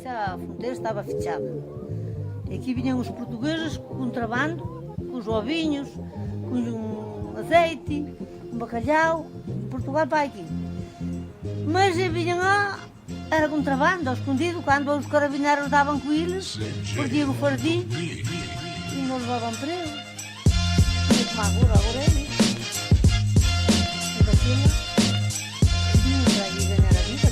A fronteira estava fechada. E aqui vinham os portugueses com contrabando, com os ovinhos, com um azeite, um bacalhau, de Portugal para aqui. Mas vinham lá, era contrabando, ao escondido, quando os carabineiros davam com eles, perdiam o fardim e não levavam preso. E como agora é isso. E daquilo, vinham para aqui ganhar a vida.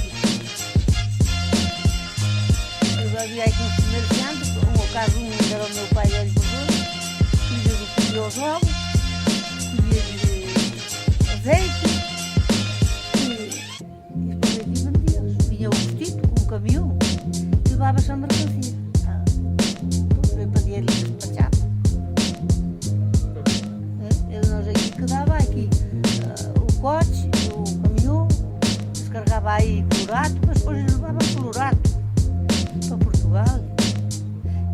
Havia aí uns comerciantes, o caso um era o meu pai, olha por dois, colhia os ovos, colhia azeite e depois aqui vendia-os. Vinha o vestido com um caminhão e levava-se a mercancia. Foi para dinheiro despachado. Nós aqui que dava aqui o coche, o caminhão, descarregava aí colorato, mas depois eles levavam colorato para Portugal.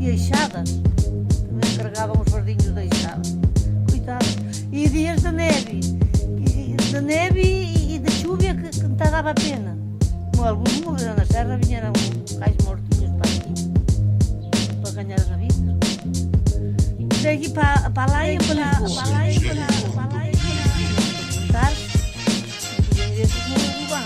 E as enxadas, também carregavam os fardinhos da enxada. Coitados. E dias da neve e da chuva que me dava a pena. Como alguns morreram na serra, vieram cais mortinhos para aqui, para ganhar a vida. Daqui para lá e para lá e para lá e para lá. Não podiam ir assim no lugar.